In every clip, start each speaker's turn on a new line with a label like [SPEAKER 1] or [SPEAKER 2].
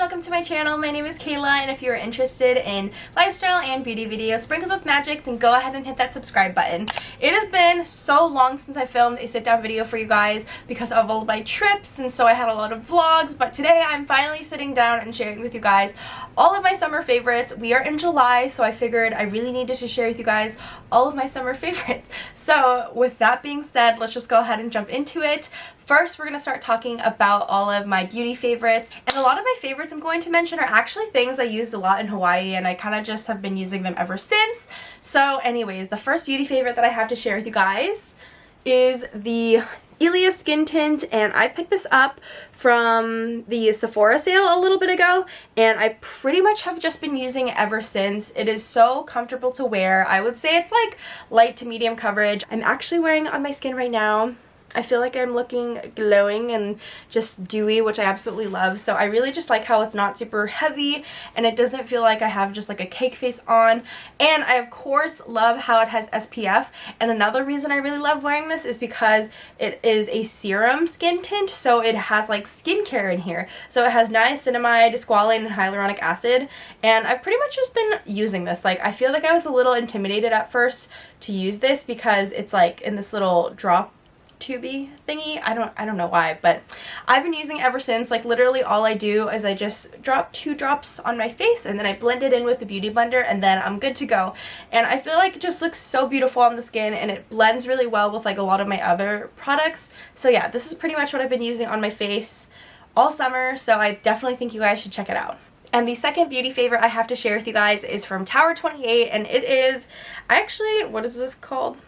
[SPEAKER 1] welcome to my channel. My name is Kayla, and if you're interested in lifestyle and beauty videos sprinkled with magic, then go ahead and hit that subscribe button. It has been so long since I filmed a sit-down video for you guys because of all of my trips, and so I had a lot of vlogs, but today I'm finally sitting down and sharing with you guys all of my summer favorites. We are in July, so I figured I really needed to share with you guys all of my summer favorites. So with that being said, let's just go ahead and jump into it. First, we're going to start talking about all of my beauty favorites, and a lot of my favorites I'm going to mention are actually things I used a lot in Hawaii, and I kind of just have been using them ever since. So anyways, the first beauty favorite that I have to share with you guys is the Ilia Skin Tint, and I picked this up from the Sephora sale a little bit ago, and I pretty much have just been using it ever since. It is so comfortable to wear. I would say it's like light to medium coverage. I'm actually wearing it on my skin right now. I feel like I'm looking glowing and just dewy, which I absolutely love. So I really just like how it's not super heavy and it doesn't feel like I have just like a cake face on. And I of course love how it has SPF. And another reason I really love wearing this is because it is a serum skin tint, so it has like skincare in here. So it has niacinamide, squalane, and hyaluronic acid. And I've pretty much just been using this. Like, I feel like I was a little intimidated at first to use this because it's like in this little drop tubey thingy. I don't know why, but I've been using it ever since. Like, literally all I do is I just drop 2 drops on my face and then I blend it in with the beauty blender and then I'm good to go. And I feel like it just looks so beautiful on the skin and it blends really well with like a lot of my other products. So yeah, this is pretty much what I've been using on my face all summer, so I definitely think you guys should check it out. And the second beauty favorite I have to share with you guys is from Tower 28, and it is actually, what is this called?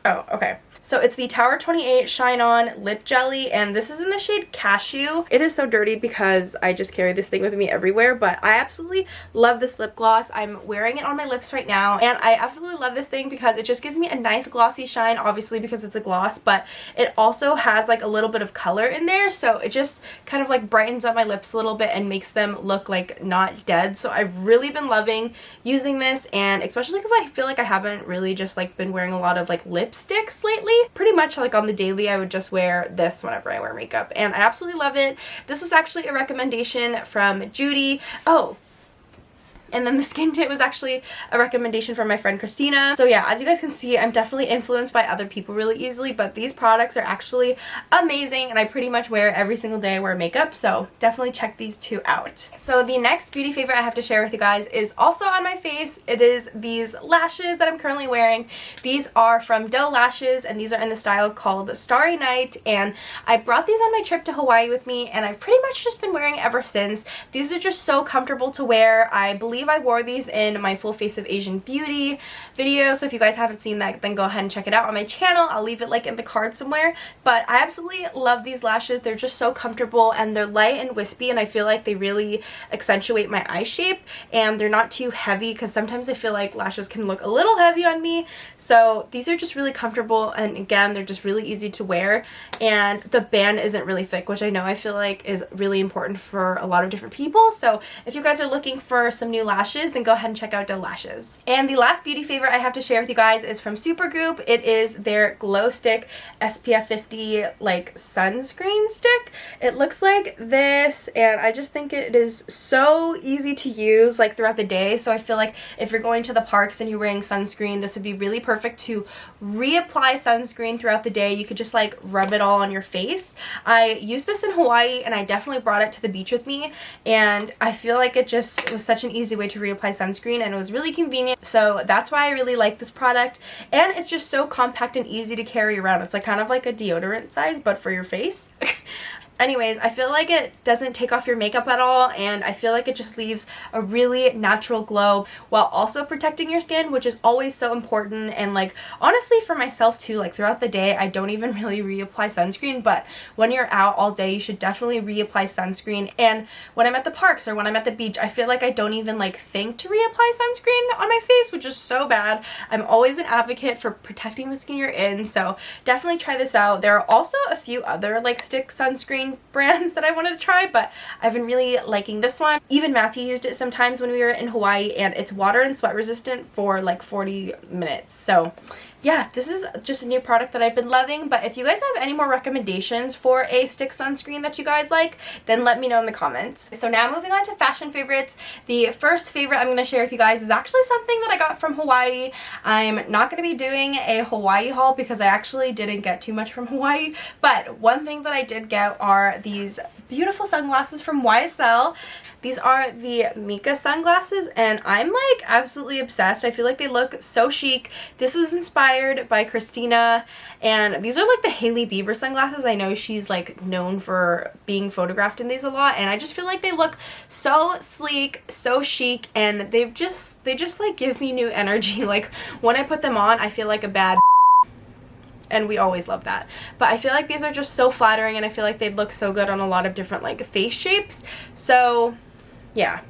[SPEAKER 1] Oh, okay. So it's the Tower 28 Shine On Lip Jelly, and this is in the shade Cashew. It is so dirty because I just carry this thing with me everywhere, but I absolutely love this lip gloss. I'm wearing it on my lips right now, and I absolutely love this thing because it just gives me a nice glossy shine, obviously because it's a gloss, but it also has like a little bit of color in there, so it just kind of like brightens up my lips a little bit and makes them look like not dead. So I've really been loving using this, and especially because I feel like I haven't really just like been wearing a lot of like lipsticks lately. Pretty much like on the daily I would just wear this whenever I wear makeup, and I absolutely love it. This is actually a recommendation from Judy. Oh, and then the skin tint was actually a recommendation from my friend Christina. So yeah, as you guys can see, I'm definitely influenced by other people really easily, but these products are actually amazing and I pretty much wear every single day I wear makeup, so definitely check these 2 out. So the next beauty favorite I have to share with you guys is also on my face. It is these lashes that I'm currently wearing. These are from Dell Lashes, and these are in the style called Starry Night, and I brought these on my trip to Hawaii with me, and I've pretty much just been wearing ever since. These are just so comfortable to wear. I believe I wore these in my Full Face of Asian Beauty video, so if you guys haven't seen that, then go ahead and check it out on my channel. I'll leave it like in the card somewhere. But I absolutely love these lashes. They're just so comfortable and they're light and wispy, and I feel like they really accentuate my eye shape, and they're not too heavy because sometimes I feel like lashes can look a little heavy on me. So these are just really comfortable, and again, they're just really easy to wear, and the band isn't really thick, which I know I feel like is really important for a lot of different people. So if you guys are looking for some new lashes, then go ahead and check out Dell Lashes. And the last beauty favorite I have to share with you guys is from Supergoop. It is their Glow Stick SPF 50 like sunscreen stick. It looks like this, and I just think it is so easy to use like throughout the day. So I feel like if you're going to the parks and you're wearing sunscreen, this would be really perfect to reapply sunscreen throughout the day. You could just like rub it all on your face. I used this in Hawaii and I definitely brought it to the beach with me, and I feel like it just was such an easy way to reapply sunscreen, and it was really convenient. So that's why I really like this product, and it's just so compact and easy to carry around. It's like kind of like a deodorant size but for your face. Anyways, I feel like it doesn't take off your makeup at all, and I feel like it just leaves a really natural glow while also protecting your skin, which is always so important. And like, honestly, for myself too, like throughout the day I don't even really reapply sunscreen, but when you're out all day you should definitely reapply sunscreen. And when I'm at the parks or when I'm at the beach, I feel like I don't even like think to reapply sunscreen on my face, which is so bad. I'm always an advocate for protecting the skin you're in, so definitely try this out. There are also a few other like stick sunscreen brands that I wanted to try, but I've been really liking this one. Even Matthew used it sometimes when we were in Hawaii, and it's water and sweat resistant for like 40 minutes. So yeah, this is just a new product that I've been loving. But if you guys have any more recommendations for a stick sunscreen that you guys like, then let me know in the comments. So now moving on to fashion favorites. The first favorite I'm going to share with you guys is actually something that I got from Hawaii. I'm not going to be doing a Hawaii haul because I actually didn't get too much from Hawaii. But one thing that I did get are these beautiful sunglasses from YSL. These are the Mika Sunglasses, and I'm like absolutely obsessed. I feel like they look so chic. This was inspired by Christina, and these are like the Hailey Bieber sunglasses. I know she's like known for being photographed in these a lot, and I just feel like they look so sleek, so chic, and they just like give me new energy. Like when I put them on, I feel like a bad, and we always love that. But I feel like these are just so flattering, and I feel like they'd look so good on a lot of different like face shapes. So yeah,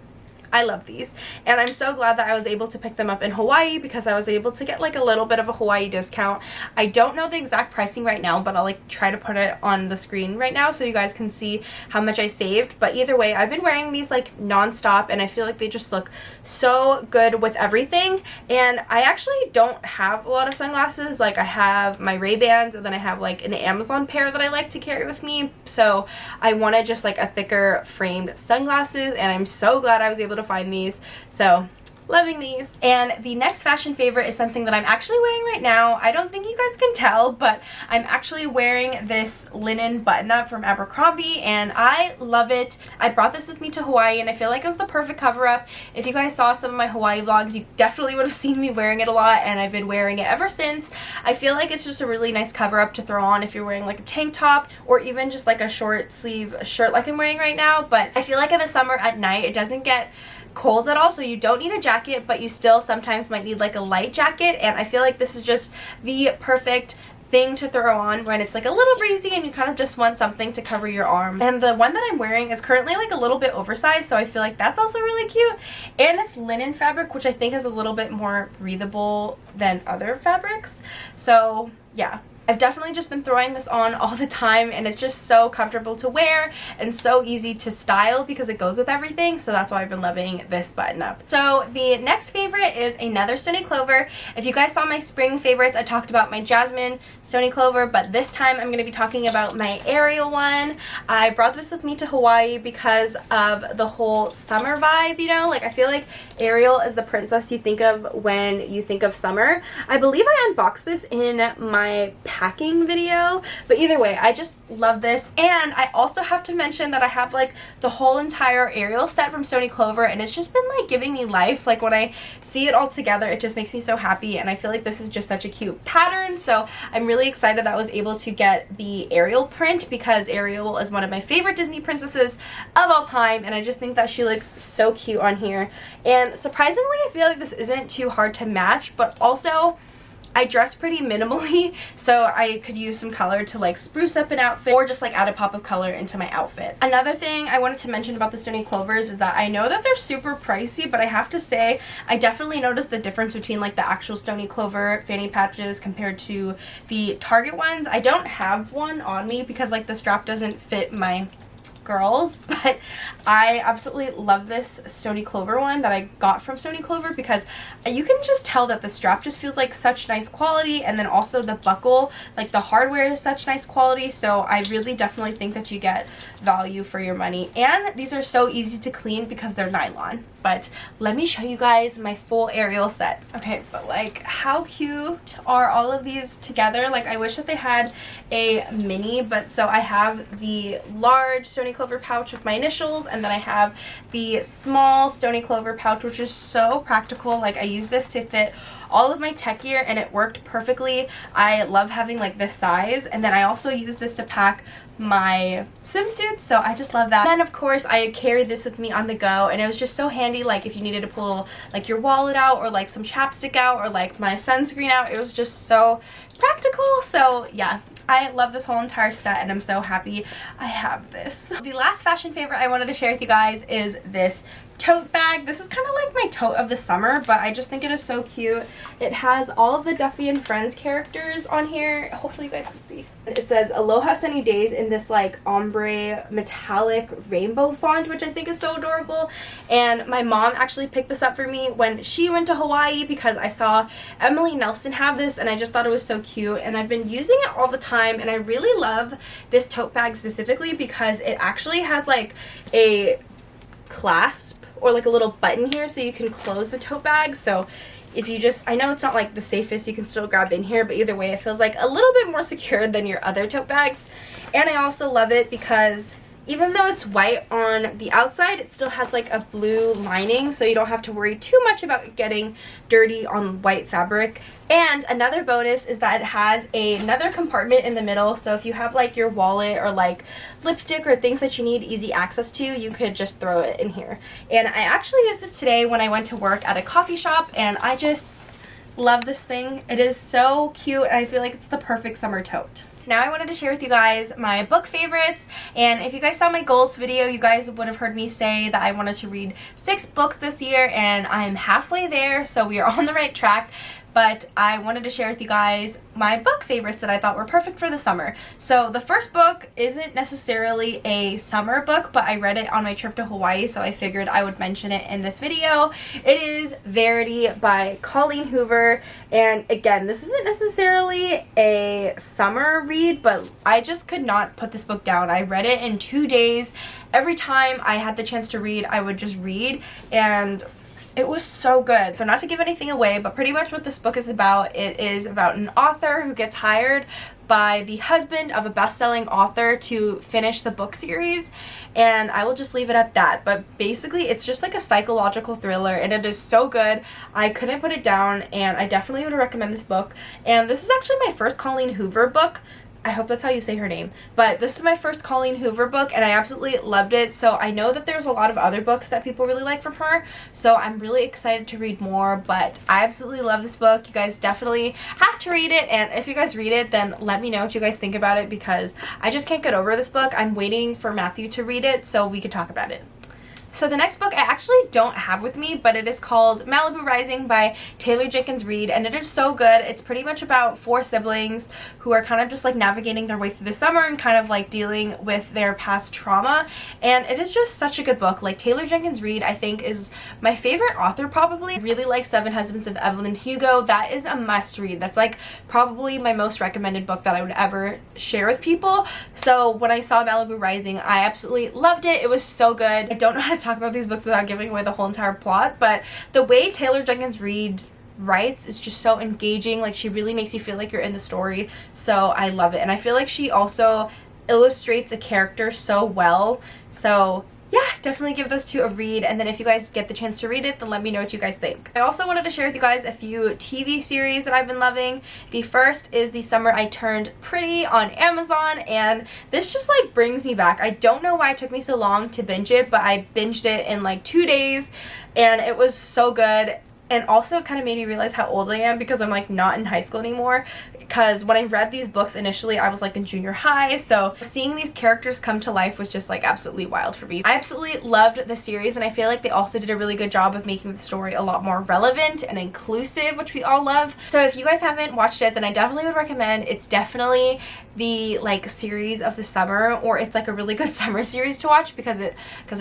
[SPEAKER 1] I love these, and I'm so glad that I was able to pick them up in Hawaii because I was able to get like a little bit of a Hawaii discount. I don't know the exact pricing right now, but I'll like try to put it on the screen right now so you guys can see how much I saved. But either way, I've been wearing these like non-stop, and I feel like they just look so good with everything. And I actually don't have a lot of sunglasses. Like I have my Ray-Bans, and then I have like an Amazon pair that I like to carry with me. So I wanted just like a thicker framed sunglasses, and I'm so glad I was able to find these. So loving these. And the next fashion favorite is something that I'm actually wearing right now. I don't think you guys can tell, but I'm actually wearing this linen button-up from Abercrombie, and I love it. I brought this with me to Hawaii, and I feel like it was the perfect cover-up. If you guys saw some of my Hawaii vlogs, you definitely would have seen me wearing it a lot, and I've been wearing it ever since. I feel like it's just a really nice cover-up to throw on if you're wearing like a tank top, or even just like a short sleeve shirt like I'm wearing right now. But I feel like in the summer at night, it doesn't get cold at all, so you don't need a jacket, but you still sometimes might need like a light jacket, and I feel like this is just the perfect thing to throw on when it's like a little breezy and you kind of just want something to cover your arm. And the one that I'm wearing is currently like a little bit oversized, so I feel like that's also really cute, and it's linen fabric, which I think is a little bit more breathable than other fabrics. So yeah, I've definitely just been throwing this on all the time, and it's just so comfortable to wear and so easy to style because it goes with everything. So that's why I've been loving this button up. So the next favorite is another Stony Clover. If you guys saw my spring favorites, I talked about my Jasmine Stony Clover, but this time I'm going to be talking about my Ariel one. I brought this with me to Hawaii because of the whole summer vibe, you know? Like I feel like Ariel is the princess you think of when you think of summer. I believe I unboxed this in my packing video, but either way, I just love this. And I also have to mention that I have like the whole entire Ariel set from Stony Clover, and it's just been like giving me life. Like when I see it all together, it just makes me so happy, and I feel like this is just such a cute pattern. So I'm really excited that I was able to get the Ariel print because Ariel is one of my favorite Disney princesses of all time, and I just think that she looks so cute on here. And surprisingly, I feel like this isn't too hard to match, but also I dress pretty minimally, so I could use some color to like spruce up an outfit or just like add a pop of color into my outfit. Another thing I wanted to mention about the Stony Clovers is that I know that they're super pricey, but I have to say I definitely noticed the difference between like the actual Stony Clover fanny patches compared to the Target ones. I don't have one on me because like the strap doesn't fit my girls, but I absolutely love this Stony Clover one that I got from Stony Clover because you can just tell that the strap just feels like such nice quality, and then also the buckle, like the hardware is such nice quality. So I really definitely think that you get value for your money, and these are so easy to clean because they're nylon. But let me show you guys my full Ariel set. Okay, but like how cute are all of these together? Like I wish that they had a mini, but so I have the large Stony Clover pouch with my initials, and then I have the small Stony Clover pouch, which is so practical. Like I use this to fit all of my tech gear, and it worked perfectly. I love having like this size, and then I also use this to pack my swimsuits, so I just love that. And of course I carried this with me on the go, and it was just so handy, like if you needed to pull like your wallet out or like some chapstick out or like my sunscreen out. It was just so practical. So yeah, I love this whole entire set, and I'm so happy I have this. The last fashion favorite I wanted to share with you guys is this tote bag. This is kind of like my tote of the summer, but I just think it is so cute. It has all of the Duffy and Friends characters on here. Hopefully you guys can see. It says Aloha Sunny Days in this like ombre metallic rainbow font, which I think is so adorable. And my mom actually picked this up for me when she went to Hawaii because I saw Emily Nelson have this and I just thought it was so cute, and I've been using it all the time. And I really love this tote bag specifically because it actually has like a clasp or like a little button here so you can close the tote bag. So if you just, I know it's not like the safest, you can still grab in here, but either way it feels like a little bit more secure than your other tote bags. And I also love it because even though it's white on the outside, it still has like a blue lining, so you don't have to worry too much about getting dirty on white fabric. And another bonus is that it has another compartment in the middle, so if you have like your wallet or like lipstick or things that you need easy access to, you could just throw it in here. And I actually used this today when I went to work at a coffee shop, and I just love this thing. It is so cute, and I feel like it's the perfect summer tote. Now I wanted to share with you guys my book favorites, and if you guys saw my goals video, you guys would have heard me say that I wanted to read 6 books this year, and I'm halfway there, so we are on the right track. But I wanted to share with you guys my book favorites that I thought were perfect for the summer. So the first book isn't necessarily a summer book, but I read it on my trip to Hawaii, so I figured I would mention it in this video. It is Verity by Colleen Hoover, and again, this isn't necessarily a summer read, but I just could not put this book down. I read it in 2 days. Every time I had the chance to read, I would just read, and it was so good. So not to give anything away, but pretty much what this book is about, it is about an author who gets hired by the husband of a best-selling author to finish the book series, and I will just leave it at that. But basically it's just like a psychological thriller, and it is so good. I couldn't put it down, and I definitely would recommend this book. And this is actually my first Colleen Hoover book. I hope that's how you say her name, but this is my first Colleen Hoover book, and I absolutely loved it. So I know that there's a lot of other books that people really like from her, so I'm really excited to read more, but I absolutely love this book. You guys definitely have to read it, and if you guys read it, then let me know what you guys think about it, because I just can't get over this book. I'm waiting for Matthew to read it so we could talk about it. So the next book I actually don't have with me, but it is called Malibu Rising by Taylor Jenkins Reid, and it is so good. It's pretty much about 4 siblings who are kind of just like navigating their way through the summer and kind of like dealing with their past trauma, and it is just such a good book. Like, Taylor Jenkins Reid I think is my favorite author probably. I really like 7 Husbands of Evelyn Hugo. That is a must read. That's like probably my most recommended book that I would ever share with people. So when I saw Malibu Rising, I absolutely loved it. It was so good. I don't know how to talk about these books without giving away the whole entire plot, but the way Taylor Jenkins Reid writes is just so engaging. Like, she really makes you feel like you're in the story, so I love it. And I feel like she also illustrates a character so well, so yeah, definitely give those 2 a read. And then if you guys get the chance to read it, then let me know what you guys think. I also wanted to share with you guys a few TV series that I've been loving. The first is The Summer I Turned Pretty on Amazon, and this just like brings me back. I don't know why it took me so long to binge it, but I binged it in like 2 days, and it was so good. And also it kind of made me realize how old I am, because I'm like not in high school anymore, because when I read these books initially I was like in junior high, so seeing these characters come to life was just like absolutely wild for me. I absolutely loved the series, and I feel like they also did a really good job of making the story a lot more relevant and inclusive, which we all love. So if you guys haven't watched it, then I definitely would recommend. It's definitely the like series of the summer, or it's like a really good summer series to watch because it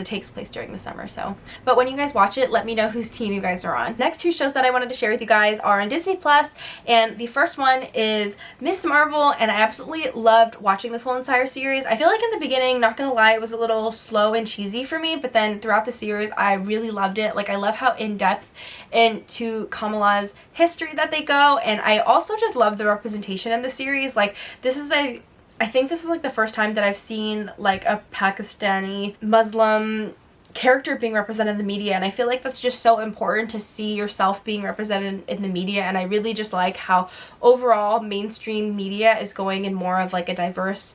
[SPEAKER 1] takes place during the summer. So but when you guys watch it, let me know whose team you guys are on. Next 2 shows that I wanted to share with you guys are on Disney Plus, and the first one is Miss Marvel, and I absolutely loved watching this whole entire series. I feel like in the beginning, not gonna lie, it was a little slow and cheesy for me, but then throughout the series I really loved it. Like, I love how in-depth into Kamala's history that they go, and I also just love the representation in the series. Like, I think this is like the first time that I've seen like a Pakistani Muslim character being represented in the media, and I feel like that's just so important to see yourself being represented in the media. And I really just like how overall mainstream media is going in more of like a diverse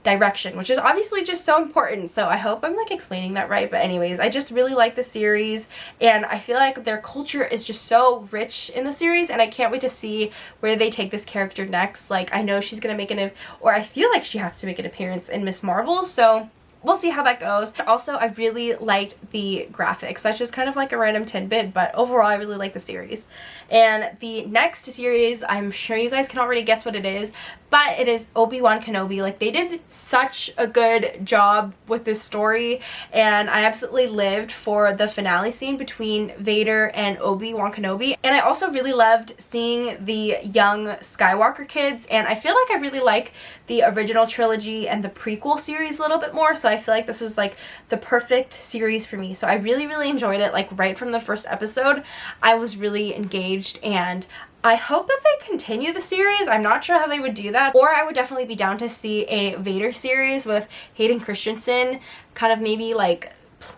[SPEAKER 1] direction, which is obviously just so important. So I hope I'm like explaining that right, but anyways, I just really like the series, and I feel like their culture is just so rich in the series, and I can't wait to see where they take this character next. Like, I know she's gonna make I feel like she has to make an appearance in Miss Marvel, so we'll see how that goes. Also, I really liked the graphics. That's just kind of like a random tidbit, but overall I really like the series. And the next series, I'm sure you guys can already guess what it is, but it is Obi-Wan Kenobi. Like, they did such a good job with this story, and I absolutely lived for the finale scene between Vader and Obi-Wan Kenobi. And I also really loved seeing the young Skywalker kids, and I feel like I really like the original trilogy and the prequel series a little bit more, so I feel like this was like the perfect series for me. So I really enjoyed it. Like, right from the first episode, I was really engaged, and I hope that they continue the series. I'm not sure how they would do that, or I would definitely be down to see a Vader series with Hayden Christensen, kind of maybe like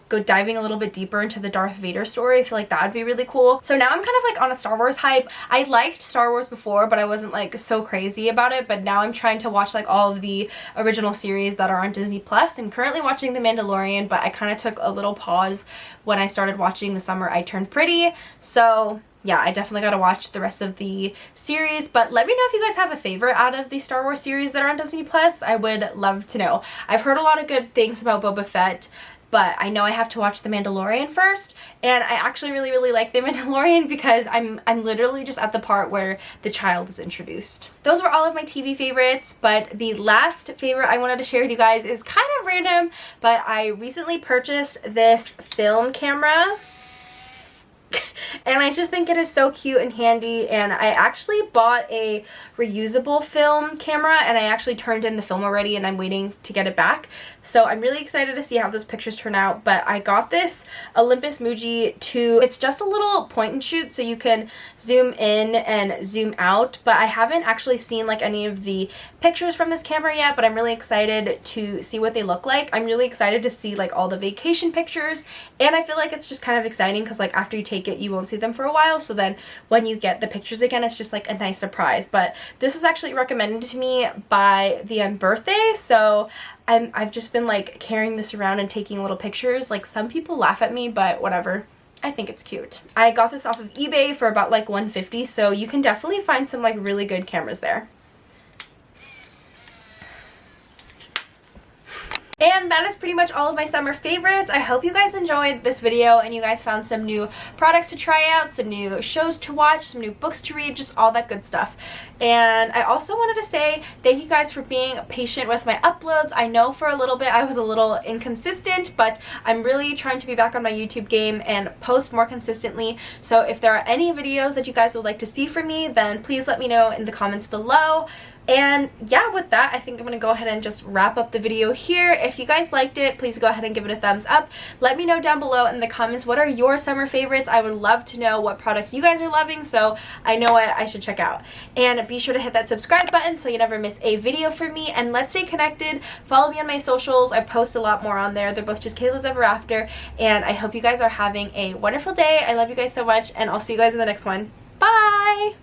[SPEAKER 1] go diving a little bit deeper into the Darth Vader story. I feel like that would be really cool. So now I'm kind of like on a Star Wars hype. I liked Star Wars before, but I wasn't like so crazy about it, but now I'm trying to watch like all of the original series that are on Disney Plus. I'm currently watching The Mandalorian, but I kind of took a little pause when I started watching The Summer I Turned Pretty. So yeah, I definitely gotta watch the rest of the series, but let me know if you guys have a favorite out of the Star Wars series that are on Disney Plus. I would love to know. I've heard a lot of good things about Boba Fett, but I know I have to watch The Mandalorian first, and I actually really like The Mandalorian because I'm literally just at the part where the child is introduced. Those were all of my TV favorites, but the last favorite I wanted to share with you guys is kind of random, but I recently purchased this film camera. And I just think it is so cute and handy, and I actually bought a reusable film camera, and I actually turned in the film already, and I'm waiting to get it back. So I'm really excited to see how those pictures turn out. But I got this Olympus Muji 2. It's just a little point and shoot, so you can zoom in and zoom out, but I haven't actually seen like any of the pictures from this camera yet, but I'm really excited to see what they look like. I'm really excited to see like all the vacation pictures, and I feel like it's just kind of exciting because like after you take it, you won't see them for a while, so then when you get the pictures again, it's just like a nice surprise. But this was actually recommended to me by the birthday, so I've just been like carrying this around and taking little pictures. Like, some people laugh at me, but whatever. I think it's cute. I got this off of eBay for about like $150, so you can definitely find some like really good cameras there. And that is pretty much all of my summer favorites. I hope you guys enjoyed this video and you guys found some new products to try out, some new shows to watch, some new books to read, just all that good stuff. And I also wanted to say thank you guys for being patient with my uploads. I know for a little bit I was a little inconsistent, but I'm really trying to be back on my YouTube game and post more consistently. So if there are any videos that you guys would like to see from me, then please let me know in the comments below. And yeah, with that, I think I'm going to go ahead and just wrap up the video here. If you guys liked it, please go ahead and give it a thumbs up. Let me know down below in the comments what are your summer favorites. I would love to know what products you guys are loving, so I know what I should check out. And be sure to hit that subscribe button so you never miss a video from me. And let's stay connected. Follow me on my socials. I post a lot more on there. They're both just Kayla's Ever After. And I hope you guys are having a wonderful day. I love you guys so much, and I'll see you guys in the next one. Bye!